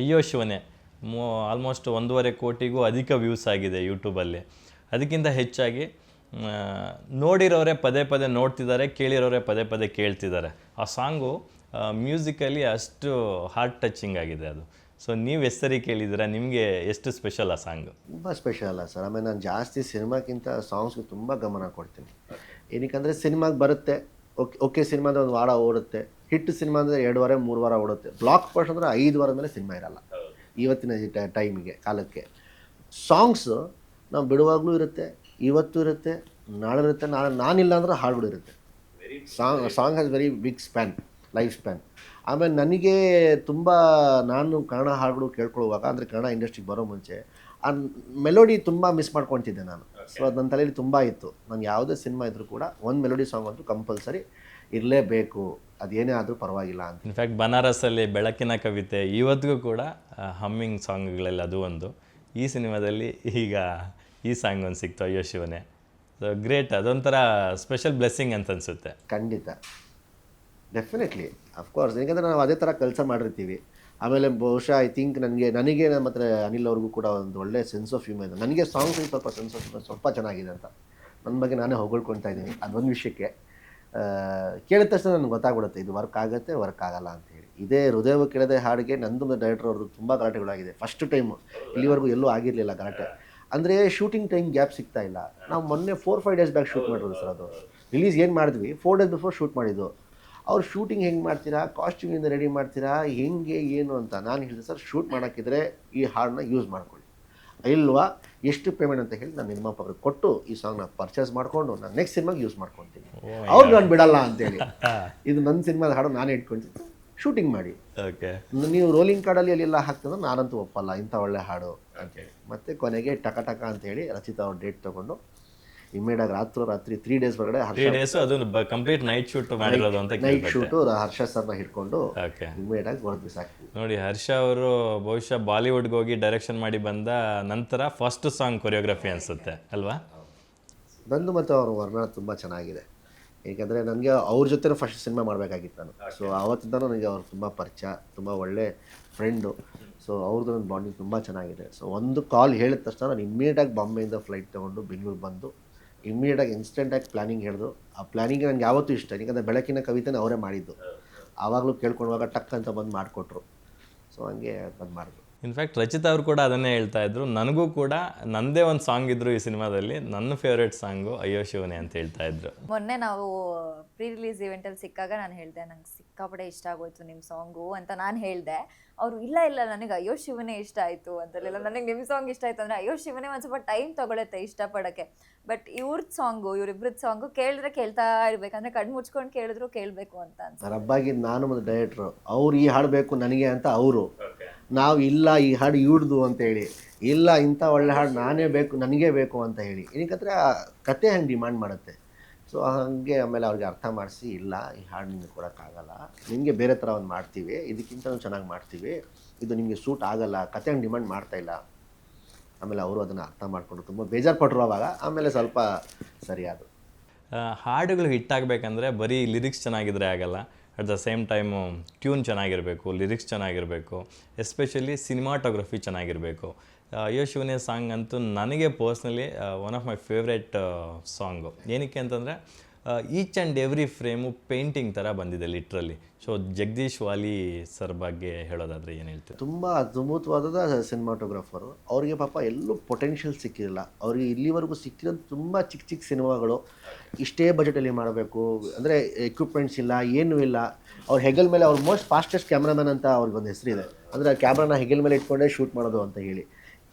ಅಯ್ಯೋ ಶಿವನೇ ಆಲ್ಮೋಸ್ಟ್ 1.5 ಕೋಟಿಗೂ ಅಧಿಕ ವ್ಯೂಸ್ ಆಗಿದೆ ಯೂಟ್ಯೂಬಲ್ಲಿ. ಅದಕ್ಕಿಂತ ಹೆಚ್ಚಾಗಿ ನೋಡಿರೋರೆ ಪದೇ ಪದೇ ನೋಡ್ತಿದ್ದಾರೆ, ಕೇಳಿರೋರೆ ಪದೇ ಪದೇ ಕೇಳ್ತಿದ್ದಾರೆ. ಆ ಸಾಂಗು ಮ್ಯೂಸಿಕಲಿ ಅಷ್ಟು ಹಾರ್ಟ್ ಟಚಿಂಗ್ ಆಗಿದೆ ಅದು. ಸೊ ನೀವು ಎಷ್ಟು ಸರಿ ಕೇಳಿದ್ದೀರಾ? ನಿಮಗೆ ಎಷ್ಟು ಸ್ಪೆಷಲ್ ಆ ಸಾಂಗು? ತುಂಬ ಸ್ಪೆಷಲ್ ಅಲ್ಲ ಸರ್. ಆಮೇಲೆ ನಾನು ಜಾಸ್ತಿ ಸಿನಿಮಾಕ್ಕಿಂತ ಸಾಂಗ್ಸ್ಗೆ ತುಂಬ ಗಮನ ಕೊಡ್ತೀನಿ. ಏನಕ್ಕೆ ಸಿನಿಮಾಗೆ ಬರುತ್ತೆ, ಓಕೆ ಸಿನಿಮಾ ಅಂದರೆ 1 ವಾರ ಓಡುತ್ತೆ. ಹಿಟ್ ಸಿನಿಮಾ ಅಂದರೆ 2 ವಾರ 3 ವಾರ ಓಡುತ್ತೆ. ಬ್ಲಾಕ್ ಬಸ್ಟರ್ ಅಂದರೆ 5 ವಾರದ ಮೇಲೆ ಸಿನಿಮಾ ಇರಲ್ಲ ಇವತ್ತಿನ ಟೈಮಿಗೆ, ಕಾಲಕ್ಕೆ. ಸಾಂಗ್ಸು ನಾವು ಬಿಡುವಾಗಲೂ ಇರುತ್ತೆ, ಇವತ್ತು ಇರುತ್ತೆ, ನಾಳೆ ಇರುತ್ತೆ, ನಾನಿಲ್ಲ ಅಂದ್ರೆ ಹಾಡುಗಳು ಇರುತ್ತೆ. Song has very big span, life span. ಆಮೇಲೆ ನನಗೆ ತುಂಬ ನಾನು ಕನ್ನಡ ಹಾಡುಗಳು ಕೇಳ್ಕೊಳ್ಳುವಾಗ, ಅಂದರೆ ಕನ್ನಡ ಇಂಡಸ್ಟ್ರಿಗೆ ಬರೋ ಮುಂಚೆ ಆ ಮೆಲೋಡಿ ತುಂಬ ಮಿಸ್ ಮಾಡ್ಕೊತಿದ್ದೆ ನಾನು. ಸೊ ಅದು ನನ್ನ ತಲೆಯಲ್ಲಿ ತುಂಬ ಇತ್ತು. ನಾನು ಯಾವುದೇ ಸಿನಿಮಾ ಇದ್ದರೂ ಕೂಡ ಒಂದು ಮೆಲೋಡಿ ಸಾಂಗ್ ಅಂತೂ ಕಂಪಲ್ಸರಿ ಇರಲೇಬೇಕು, ಅದೇನೇ ಆದರೂ ಪರವಾಗಿಲ್ಲ ಅಂತ. ಇನ್ಫ್ಯಾಕ್ಟ್ ಬನಾರಸಲ್ಲಿ ಬೆಳಕಿನ ಕವಿತೆ ಇವತ್ತಿಗೂ ಕೂಡ ಹಮ್ಮಿಂಗ್ ಸಾಂಗ್ಗಳಲ್ಲಿ ಅದು ಒಂದು. ಈ ಸಿನಿಮಾದಲ್ಲಿ ಈಗ ಈ ಸಾಂಗ್ ಒಂದು ಸಿಕ್ತು, ಅಯ್ಯೋ ಶಿವನೇ. ಸೊ ಗ್ರೇಟ್, ಅದೊಂಥರ ಸ್ಪೆಷಲ್ ಬ್ಲೆಸ್ಸಿಂಗ್ ಅಂತ ಅನಿಸುತ್ತೆ. ಖಂಡಿತ, ಡೆಫಿನೆಟ್ಲಿ, ಅಫ್ಕೋರ್ಸ್. ಯಾಕಂದರೆ ನಾವು ಅದೇ ಥರ ಕೆಲಸ ಮಾಡಿರ್ತೀವಿ. ಆಮೇಲೆ ಬಹುಶಃ ಐ ಥಿಂಕ್ ನನಗೆ ಮತ್ತು ಅನಿಲ್ ಅವ್ರಿಗೂ ಕೂಡ ಒಂದು ಒಳ್ಳೆ ಸೆನ್ಸ್ ಆಫ್ ಹ್ಯೂಮರ್ ಇದೆ. ನನಗೆ ಸಾಂಗ್ಸ್ ಸ್ವಲ್ಪ ಸೆನ್ಸ್ ಆಫ್ ಹ್ಯೂಮರ್ ಸ್ವಲ್ಪ ಚೆನ್ನಾಗಿದೆ ಅಂತ ನನ್ನ ಬಗ್ಗೆ ನಾನೇ ಹೊಗಳ್ಕೊಳ್ತಾ ಇದ್ದೀನಿ. ಅದೊಂದು ವಿಷಯಕ್ಕೆ ಕೇಳಿದ ತಕ್ಷಣ ನನಗೆ ಗೊತ್ತಾಗ್ಬಿಡುತ್ತೆ ಇದು ವರ್ಕ್ ಆಗುತ್ತೆ, ವರ್ಕ್ ಆಗಲ್ಲ ಅಂತೇಳಿ. ಇದೇ ಹೃದಯವು ಕೇಳದೆ ಹಾಡಿಗೆ ನಂದು ಡೈರೆಕ್ಟರ್ ಅವ್ರದ್ದು ತುಂಬ ಗಲಾಟೆಗಳಾಗಿದೆ. ಫಸ್ಟ್ ಟೈಮು, ಇಲ್ಲಿವರೆಗೂ ಎಲ್ಲೂ ಆಗಿರಲಿಲ್ಲ ಗಲಾಟೆ. ಅಂದರೆ ಶೂಟಿಂಗ್ ಟೈಮ್ ಗ್ಯಾಪ್ ಸಿಗ್ತಾ ಇಲ್ಲ. ನಾವು ಮೊನ್ನೆ 4-5 ಡೇಸ್ ಬ್ಯಾಕ್ ಶೂಟ್ ಮಾಡಿರೋದು ಸರ್. ಅದು ರಿಲೀಸ್ ಏನು ಮಾಡಿದ್ವಿ 4 ಡೇಸ್ ಬಿಫೋರ್ ಶೂಟ್ ಮಾಡಿದ್ದು. ಅವ್ರು ಶೂಟಿಂಗ್ ಹೆಂಗೆ ಮಾಡ್ತೀರಾ, ಕಾಸ್ಟ್ಯೂಮಿಂದ ರೆಡಿ ಮಾಡ್ತೀರಾ, ಹೆಂಗೆ ಏನು ಅಂತ ನಾನು ಹೇಳಿದೆ. ಸರ್ ಶೂಟ್ ಮಾಡೋಕ್ಕಿದ್ರೆ ಈ ಹಾಡನ್ನ ಯೂಸ್ ಮಾಡ್ಕೊಳ್ಳಿ, ಇಲ್ವಾ ಎಷ್ಟು ಪೇಮೆಂಟ್ ಅಂತ ಹೇಳಿ ನಾನು ನಿರ್ಮಾಪಕರಿಗೆ ಕೊಟ್ಟು ಈ ಸಾಂಗ್ನ ಪರ್ಚೇಸ್ ಮಾಡಿಕೊಂಡು ನಾನು ನೆಕ್ಸ್ಟ್ ಸಿನಿಮಾಗೆ ಯೂಸ್ ಮಾಡ್ಕೊತೀನಿ. ಅವ್ರು ನಾನು ಬಿಡಲ್ಲ ಅಂತೇಳಿ, ಇದು ನನ್ನ ಸಿನಿಮಾದ ಹಾಡು ನಾನೇ ಇಟ್ಕೊಳ್ತೀನಿ, ಶೂಟಿಂಗ್ ಮಾಡಿ. ಓಕೆ, ನೀವು ರೋಲಿಂಗ್ ಕಾರ್ಡಲ್ಲಿ ಅಲ್ಲೆಲ್ಲ ಹಾಕ್ತಂದ್ರೆ ನಾನಂತೂ ಒಪ್ಪಲ್ಲ ಇಂಥ ಒಳ್ಳೆ ಹಾಡು ಅಂತೇಳಿ. ಮತ್ತು ಕೊನೆಗೆ ಟಕ ಅಂತೇಳಿ ರಚಿತಾ ಅವ್ರ ಡೇಟ್ ತೊಗೊಂಡು ಇಮ್ಮಿಡಿಯಾಗಿ ರಾತ್ರಿ 3 ಡೇಸ್ ಒಳಗಡೆ ಕಂಪ್ಲೀಟ್ ನೈಟ್ ಶೂಟ್ ಮಾಡಿರೋದು ಅಂತ. ನೈಟ್ ಶೂಟು ಹರ್ಷ ಸರ್ನ ಹಿಡ್ಕೊಂಡು ಇಮ್ಮಿಡಿಯಾಗಿ ಹೊರದು ಸಾಕು. ನೋಡಿ, ಹರ್ಷ ಅವರು ಬಹುಶಃ ಬಾಲಿವುಡ್ಗೆ ಹೋಗಿ ಡೈರೆಕ್ಷನ್ ಮಾಡಿ ಬಂದ ನಂತರ ಫಸ್ಟ್ ಸಾಂಗ್ ಕೊರಿಯೋಗ್ರಫಿ ಅನಿಸುತ್ತೆ ಅಲ್ವಾ? ನಂದು ಮತ್ತು ಅವ್ರ ವರ್ಣ ತುಂಬ ಚೆನ್ನಾಗಿದೆ. ಏಕೆಂದರೆ ನನಗೆ ಅವ್ರ ಜೊತೆ ಫಸ್ಟ್ ಸಿನಿಮಾ ಮಾಡಬೇಕಾಗಿತ್ತು ನಾನು. ಸೊ ಆವತ್ತಿಂದ ನನಗೆ ಅವ್ರು ತುಂಬ ಪರಿಚಯ, ತುಂಬ ಒಳ್ಳೆ ಫ್ರೆಂಡು. ಸೊ ಅವ್ರದ್ದು ನನ್ನ ಬಾಂಡಿಂಗ್ ತುಂಬ ಚೆನ್ನಾಗಿದೆ. ಸೊ ಒಂದು ಕಾಲ್ ಹೇಳಿದ ತಕ್ಷಣ ನಾನು ಇಮ್ಮಿಡಿಯೇಟಾಗಿ ಬಾಂಬೆಯಿಂದ ಫ್ಲೈಟ್ ತೊಗೊಂಡು ಬೆಂಗಳೂರು ಬಂದು ಇಮ್ಮಿಡಿಯೇಟಾಗಿ ಇನ್ಸ್ಟೆಂಟಾಗಿ ಪ್ಲ್ಯಾನಿಂಗ್ ಹೇಳಿದ್ರು. ಆ ಪ್ಲ್ಯಾನಿಂಗ್ ನನಗೆ ಯಾವತ್ತೂ ಇಷ್ಟ. ಯಾಕಂದರೆ ಬೆಳಕಿನ ಕವಿತೆನ ಅವರೇ ಮಾಡಿದ್ದು. ಆವಾಗಲೂ ಕೇಳ್ಕೊಳ್ಳುವಾಗ ಟಕ್ ಅಂತ ಬಂದು ಮಾಡಿಕೊಟ್ರು. ಸೊ ಹಂಗೆ ಬಂದು ಮಾಡಿದ್ರು. ಇನ್ಫ್ಯಾಕ್ಟ್ ರಚಿತಾ ಅವರು ಕೂಡ ಅದನ್ನೇ ಹೇಳ್ತಾ ಇದ್ರು, ನನಗೂ ಕೂಡ ನನ್ನದೇ ಒಂದು ಸಾಂಗ್ ಇದ್ರು ಈ ಸಿನಿಮಾದಲ್ಲಿ, ನನ್ನ ಫೇವ್ರೇಟ್ ಸಾಂಗು ಅಯ್ಯೋ ಶಿವನೇ ಅಂತ ಹೇಳ್ತಾ ಇದ್ರು. ಮೊನ್ನೆ ನಾವು ಪ್ರೀ ರಿಲೀಸ್ ಇವೆಂಟಲ್ಲಿ ಸಿಕ್ಕಾಗ ನಾನು ಹೇಳಿದೆ, ನಂಗೆ ಸಿಕ್ಕಾಪಡೆ ಇಷ್ಟ ಆಗೋಯ್ತು ನಿಮ್ಮ ಸಾಂಗು ಅಂತ ನಾನು ಹೇಳಿದೆ. ಅವರು ಇಲ್ಲ ನನಗೆ ಅಯ್ಯೋ ಶಿವನೇ ಇಷ್ಟ ಆಯಿತು ಅಂತಲಿಲ್ಲ, ನನಗೆ ನಿಮ್ಮ ಸಾಂಗ್ ಇಷ್ಟ ಆಯಿತು ಅಂದರೆ ಅಯ್ಯೋ ಶಿವನೇ ಒಂದು ಸ್ವಲ್ಪ ಟೈಮ್ ತೊಗೊಳುತ್ತೆ ಇಷ್ಟಪಡೋಕ್ಕೆ. ಬಟ್ ಇವ್ರದ್ದು ಸಾಂಗು, ಇವರಿಬ್ಬರದ್ದು ಸಾಂಗು ಕೇಳಿದ್ರೆ ಕೇಳ್ತಾ ಇರಬೇಕಂದ್ರೆ ಕಣ್ಣು ಮುಚ್ಕೊಂಡು ಕೇಳಿದ್ರು ಕೇಳಬೇಕು ಅಂತ ಅನ್ಸುತ್ತೆ. ರಬ್ಬಾಗಿ ನಾನು ಮತ್ತು ಡೈರೆಕ್ಟ್ರು ಅವ್ರು ಈ ಹಾಡು ಬೇಕು ನನಗೆ ಅಂತ ಅವರು, ನಾವು ಇಲ್ಲ ಈ ಹಾಡು ಇವ್ರದು ಅಂತೇಳಿ, ಇಲ್ಲ ಇಂಥ ಒಳ್ಳೆ ಹಾಡು ನಾನೇ ಬೇಕು ನನಗೇ ಬೇಕು ಅಂತ ಹೇಳಿ. ಏನಕ್ಕಂದರೆ ಆ ಕತೆ ಹಂಗೆ ಡಿಮ್ಯಾಂಡ್ ಮಾಡುತ್ತೆ. ಸೊ ಹಾಗೆ ಆಮೇಲೆ ಅವ್ರಿಗೆ ಅರ್ಥ ಮಾಡಿಸಿ, ಇಲ್ಲ ಈ ಹಾಡು ನಿಮಗೆ ಕೊಡೋಕ್ಕಾಗಲ್ಲ, ನಿಮಗೆ ಬೇರೆ ಥರ ಒಂದು ಮಾಡ್ತೀವಿ, ಇದಕ್ಕಿಂತ ಚೆನ್ನಾಗಿ ಮಾಡ್ತೀವಿ, ಇದು ನಿಮಗೆ ಸೂಟ್ ಆಗಲ್ಲ, ಕತೆ ಹಂಗೆ ಡಿಮ್ಯಾಂಡ್ ಮಾಡ್ತಾಯಿಲ್ಲ. ಆಮೇಲೆ ಅವರು ಅದನ್ನು ಅರ್ಥ ಮಾಡಿಕೊಂಡು ತುಂಬ ಬೇಜಾರು ಪಟ್ಟರು. ಅವಾಗ ಆಮೇಲೆ ಸ್ವಲ್ಪ ಸರಿಯಾದರು. ಹಾಡುಗಳು ಹಿಟ್ಟಾಗಬೇಕಂದ್ರೆ ಬರೀ ಲಿರಿಕ್ಸ್ ಚೆನ್ನಾಗಿದ್ರೆ ಆಗಲ್ಲ. At the same time tune ಚೆನ್ನಾಗಿರಬೇಕು, ಲಿರಿಕ್ಸ್ ಚೆನ್ನಾಗಿರಬೇಕು, ಎಸ್ಪೆಷಲಿ ಸಿನಿಮಾಟೋಗ್ರಫಿ ಚೆನ್ನಾಗಿರಬೇಕು. ಅಯ್ಯೋ ಶಿವನೇ ಸಾಂಗ್ ಅಂತೂ ನನಗೆ personally one of my favourite song. ಏನಕ್ಕೆ ಅಂತಂದರೆ each and every frame painting ಥರ ಬಂದಿದೆ ಲಿಟ್ರಲಿ. ಸೊ ಜಗದೀಶ್ ವಾಲಿ ಸರ್ ಬಗ್ಗೆ ಹೇಳೋದಾದರೆ ಏನು ಹೇಳ್ತೀವಿ? ತುಂಬ ಅದ್ಭುತವಾದ ಸಿನಿಮಾಟೋಗ್ರಾಫರು. ಅವರಿಗೆ ಪಾಪ ಎಲ್ಲೂ ಪೊಟೆನ್ಷಿಯಲ್ ಸಿಕ್ಕಿರಲಿಲ್ಲ. ಅವ್ರಿಗೆ ಇಲ್ಲಿವರೆಗೂ ಸಿಕ್ಕಿರೋದು ತುಂಬ ಚಿಕ್ಕ ಸಿನಿಮಾಗಳು. ಇಷ್ಟೇ ಬಜೆಟಲ್ಲಿ ಮಾಡಬೇಕು ಅಂದರೆ ಎಕ್ವಿಪ್ಮೆಂಟ್ಸ್ ಇಲ್ಲ, ಏನೂ ಇಲ್ಲ. ಅವ್ರ ಹೆಗಲ್ ಮೇಲೆ ಅವ್ರು ಮೋಸ್ಟ್ ಫಾಸ್ಟೆಸ್ಟ್ ಕ್ಯಾಮ್ರಾಮನ್ ಅಂತ ಅವ್ರಿಗೊಂದು ಹೆಸರಿದೆ. ಅಂದರೆ ಆ ಕ್ಯಾಮ್ರಾನ ಹೆಗಲ್ ಮೇಲೆ ಇಟ್ಕೊಂಡೇ ಶೂಟ್ ಮಾಡೋದು ಅಂತ ಹೇಳಿ.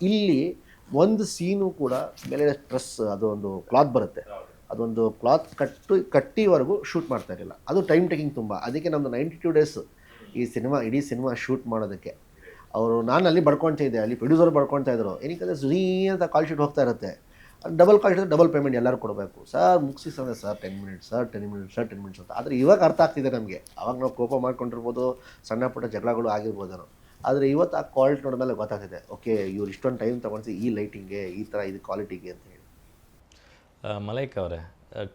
ಇಲ್ಲಿ ಒಂದು ಸೀನು ಕೂಡ ಮೇಲೆ ಸ್ಟ್ರೆಸ್, ಅದು ಒಂದು ಕ್ಲಾತ್ ಬರುತ್ತೆ, ಅದೊಂದು ಕ್ಲಾತ್ ಕಟ್ಟಿವರೆಗೂ ಶೂಟ್ ಮಾಡ್ತಾ ಇರಲಿಲ್ಲ. ಅದು ಟೈಮ್ ಟೇಕಿಂಗ್ ತುಂಬ. ಅದಕ್ಕೆ ನಮ್ಮದು 92 ಡೇಸ್ ಈ ಇಡೀ ಸಿನಿಮಾ ಶೂಟ್ ಮಾಡೋದಕ್ಕೆ. ನಾನು ಅಲ್ಲಿ ಬಡ್ಕೊಳ್ತಾ ಇದ್ದೆ, ಅಲ್ಲಿ ಪ್ರೊಡ್ಯೂಸರ್ ಬಡ್ಕೊಳ್ತಾ ಇದ್ರು. ಏನಕ್ಕೆ ಝೀ ಅಂತ ಕಾಲ್ ಶೀಟ್ ಹೋಗ್ತಾ ಇರುತ್ತೆ, double call sheet double payment ಎಲ್ಲರೂ ಕೊಡಬೇಕು. ಸರ್ ಮುಗಿಸಿ sir 10 minutes sir 10 minutes sir 10 minutes ಅಂತ. ಆದರೆ ಇವಾಗ ಅರ್ಥ ಆಗ್ತಿದೆ ನಮಗೆ. ಅವಾಗ ನಾವು ಕೋಪ ಮಾಡ್ಕೊಂಡಿರ್ಬೋದು, ಸಣ್ಣ ಪುಟ್ಟ ಜಗಳಗಳು ಆಗಿರ್ಬೋದು. ಆದರೆ ಇವತ್ತು ಆ ಕ್ವಾಲಿಟಿ ನೋಡಿದ್ಮೇಲೆ ಗೊತ್ತಾಗ್ತಿದೆ, ಓಕೆ ಇವ್ರು ಇಷ್ಟೊಂದು ಟೈಮ್ ತೊಗೊಂಡು ಈ ಲೈಟಿಂಗ್ಗೆ ಈ ಥರ ಇದು ಕ್ವಾಲಿಟಿಗೆ ಅಂತ ಹೇಳಿ. ಮಲೈಕ್ ಅವರೇ,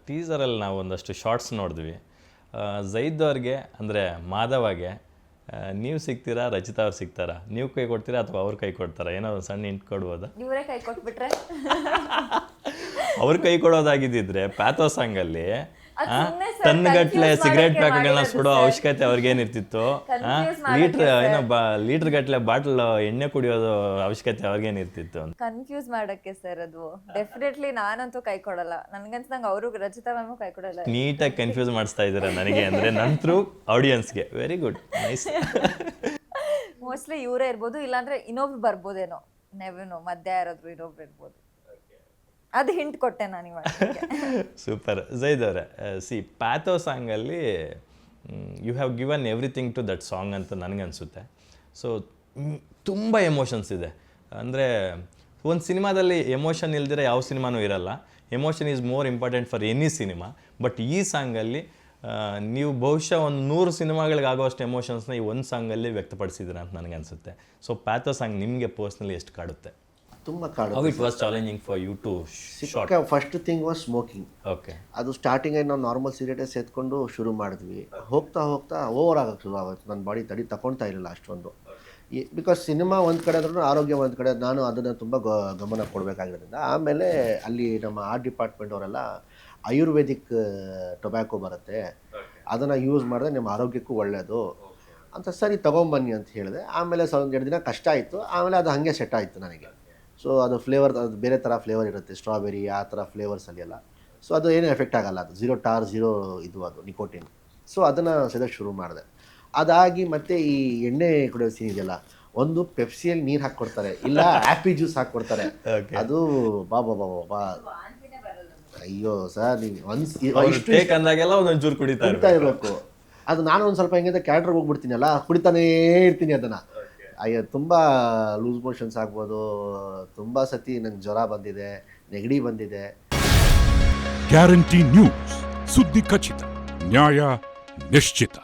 ಟೀಸರಲ್ಲಿ ನಾವು ಒಂದಷ್ಟು ಶಾರ್ಟ್ಸ್ ನೋಡಿದ್ವಿ. ಝೈದ್ ಅವ್ರಿಗೆ ಅಂದರೆ ಮಾಧವಗೆ ನೀವು ಸಿಗ್ತೀರಾ, ರಚಿತಾ ಅವ್ರು ಸಿಗ್ತಾರಾ? ನೀವು ಕೈ ಕೊಡ್ತೀರಾ ಅಥವಾ ಅವ್ರು ಕೈ ಕೊಡ್ತಾರಾ? ಏನೋ ಒಂದು ಸಣ್ಣ ಹಿಂಟ್ ಕೊಡ್ಬೋದಾ? ಇವರೇ ಕೈ ಕೊಟ್ಬಿಟ್ರೆ ಅವ್ರು ಕೈ ಕೊಡೋದಾಗಿದ್ದಿದ್ರೆ ಪ್ಯಾಥೋ ಸಾಂಗಲ್ಲಿ ಅದ್ ಸುಮ್ನೆ sir, ಟನ್ಗಟ್ಲೆ confuse ಸಿಗರೇಟ್ ಮಾಡಕ್ಕೆ ಪ್ಯಾಕೆಟ್ಗಳನ್ನ ಮಾಡಿರೋದು ಸುಡೋ sir. ಅವಶ್ಯಕತೆ ಅವ್ರಿಗೇನಿರ್ತಿತ್ತು? Confuse ಮಾಡಕ್ಕೆ ಲೀಟ್ರ್ ಏನೋ ಲೀಟ್ರ್ ಗಟ್ಲೆ ಬಾಟ್ಲ್ ಎಣ್ಣೆ ಕುಡಿಯೋದು ಅವಶ್ಯಕತೆ ಅವ್ರಿಗೇನಿರ್ತಿತ್ತು ಅಂತ. ಕನ್ಫ್ಯೂಸ್ ಮಾಡಕ್ಕೆ ಸರ್ ಅದು. ಡೆಫಿನೆಟ್ಲಿ ನಾನಂತೂ ಕೈ ಕೊಡಲ್ಲ. ನನ್ಗನ್ಸ್ದಂಗೆ ಅವರು ರಚಿತಾ ಮ್ಯಾಮು ಕೈ ಕೊಡಲ್ಲ. ನೀಟಾಗಿ ಕನ್ಫ್ಯೂಸ್ ಮಾಡಿಸ್ತಾ ಇದ್ದೀರಾ ನನಗೆ, ಅಂದರೆ ನಂತರೂ ಆಡಿಯನ್ಸ್ಗೆ. Very good, nice. ಮೋಸ್ಟ್ಲಿ ಇವರೇ ಇರ್ಬೋದು, ಇಲ್ಲಾಂದ್ರೆ ಇನ್ನೊಬ್ರು ಬರ್ಬೋದೇನೋ. ನೆವೆನೋ ಮಧ್ಯ ಯಾರಾದ್ರು ಇನ್ನೊಬ್ರು ಇರ್ಬೋದು. ಅದು ಹಿಂಟ್ ಕೊಟ್ಟೆ ನಾನು ಇವಾಗ. ಸೂಪರ್. ಝೈದ್ ಅವರೇ, ಪ್ಯಾಥೋ ಸಾಂಗಲ್ಲಿ you have given everything to that song ಅಂತ ನನಗನ್ಸುತ್ತೆ. ಸೊ ತುಂಬ ಎಮೋಷನ್ಸ್ ಇದೆ. ಅಂದರೆ ಒಂದು ಸಿನಿಮಾದಲ್ಲಿ ಎಮೋಷನ್ ಇಲ್ದಿರ ಯಾವ ಸಿನಿಮಾನೂ ಇರಲ್ಲ. Emotion is more important for any cinema. But ಈ ಸಾಂಗಲ್ಲಿ ನೀವು ಬಹುಶಃ ಒಂದು 100 ಸಿನಿಮಾಗಳಿಗೆ ಆಗೋಷ್ಟು ಎಮೋಷನ್ಸ್ನ ಈ ಒಂದು ಸಾಂಗಲ್ಲಿ ವ್ಯಕ್ತಪಡಿಸಿದ್ದೀರ ಅಂತ ನನಗನ್ಸುತ್ತೆ. ಸೊ ಪ್ಯಾಥೋ ಸಾಂಗ್ ನಿಮಗೆ ಪರ್ಸ್ನಲಿ ಎಷ್ಟು ಕಾಡುತ್ತೆ? ತುಂಬ How ಕಾಡು. it was challenging for you to shot? First thing was smoking. Okay. ಅದು ಸ್ಟಾರ್ಟಿಂಗ್ ನಾವು ನಾರ್ಮಲ್ ಸಿಗರೇಟೇ ಸೇದ್ಕೊಂಡು ಶುರು ಮಾಡಿದ್ವಿ. ಹೋಗ್ತಾ ಹೋಗ್ತಾ ಓವರ್ ಆಗೋಕ್ಕೆ ಶುರು ಆಗುತ್ತೆ. ನನ್ನ ಬಾಡಿ ತಗೊಳ್ತಾ ಇರಲಿಲ್ಲ ಅಷ್ಟೊಂದು. ಬಿಕಾಸ್ ಸಿನಿಮಾ ಒಂದು ಕಡೆ ಆದ್ರೂ ಆರೋಗ್ಯ ಒಂದು ಕಡೆ, ನಾನು ಅದನ್ನು ತುಂಬ ಗಮನ ಕೊಡಬೇಕಾಗಿರೋದ್ರಿಂದ. ಆಮೇಲೆ ಅಲ್ಲಿ ನಮ್ಮ ಆರ್ಟ್ ಡಿಪಾರ್ಟ್ಮೆಂಟ್ ಅವರೆಲ್ಲ ಆಯುರ್ವೇದಿಕ್ ಟೊಬ್ಯಾಕೊ ಬರುತ್ತೆ, ಅದನ್ನು ಯೂಸ್ ಮಾಡಿದ್ರೆ ನಿಮ್ಮ ಆರೋಗ್ಯಕ್ಕೂ ಒಳ್ಳೆಯದು ಅಂತ ಸರಿ ತೊಗೊಂಬನ್ನಿ ಅಂತ ಹೇಳಿದೆ. ಆಮೇಲೆ ಒಂದು 2 ದಿನ ಕಷ್ಟ ಆಯಿತು. ಆಮೇಲೆ ಅದು ಹಾಗೆ ಸೆಟ್ ಆಯಿತು ನನಗೆ. ಸೊ ಅದು ಫ್ಲೇವರ್, ಅದು ಬೇರೆ ಥರ ಫ್ಲೇವರ್ ಇರುತ್ತೆ, ಸ್ಟ್ರಾಬೆರಿ ಆ ಥರ ಫ್ಲೇವರ್ಸಲ್ಲಿ ಎಲ್ಲ. ಸೊ ಅದು ಏನೂ ಎಫೆಕ್ಟ್ ಆಗೋಲ್ಲ. ಅದು 0 ಟಾರ್ 0 ಇದು ಅದು ನಿಕೋಟಿನ್. ಸೊ ಅದನ್ನು ಸೆದಕ್ಕೆ ಶುರು ಮಾಡಿದೆ. ಅದಾಗಿ ಮತ್ತೆ ಈ ಎಣ್ಣೆ ಕುಡಿಯೋ ಸೀನ್ ಇದೆಯಲ್ಲ, ಒಂದು ಪೆಪ್ಸಿಯಲ್ಲಿ ನೀರು ಹಾಕ್ಕೊಡ್ತಾರೆ, ಇಲ್ಲ ಆ್ಯಪಿ ಜ್ಯೂಸ್ ಹಾಕ್ಕೊಡ್ತಾರೆ. ಅದು ಬಾ ಬಾ ಬಾ ಬಾ ಅಯ್ಯೋ ಸರ್, ನೀವು ಇಷ್ಟು ಟೇಕ್ ಅಂದಾಗೆಲ್ಲ ಒಂದೊಂಚೂರು ಕುಡಿತಾ ಇರಬೇಕು. ಅದು ನಾನು ಒಂದು ಸ್ವಲ್ಪ ಹೆಂಗಿದೆ ಕ್ಯಾಟ್ರಿಗೆ ಹೋಗ್ಬಿಡ್ತೀನಲ್ಲ, ಕುಡಿತಾನೇ ಇರ್ತೀನಿ ಅದನ್ನು. ಅಯ್ಯೋ ತುಂಬ ಲೂಸ್ ಮೋಷನ್ಸ್ ಆಗ್ಬೋದು. ತುಂಬ ಸತಿ ನಂಗೆ ಜ್ವರ ಬಂದಿದೆ, ನೆಗಡಿ ಬಂದಿದೆ. ಗ್ಯಾರಂಟಿ ನ್ಯೂಸ್, ಸುದ್ದಿ ಖಚಿತ, ನ್ಯಾಯ ನಿಶ್ಚಿತ.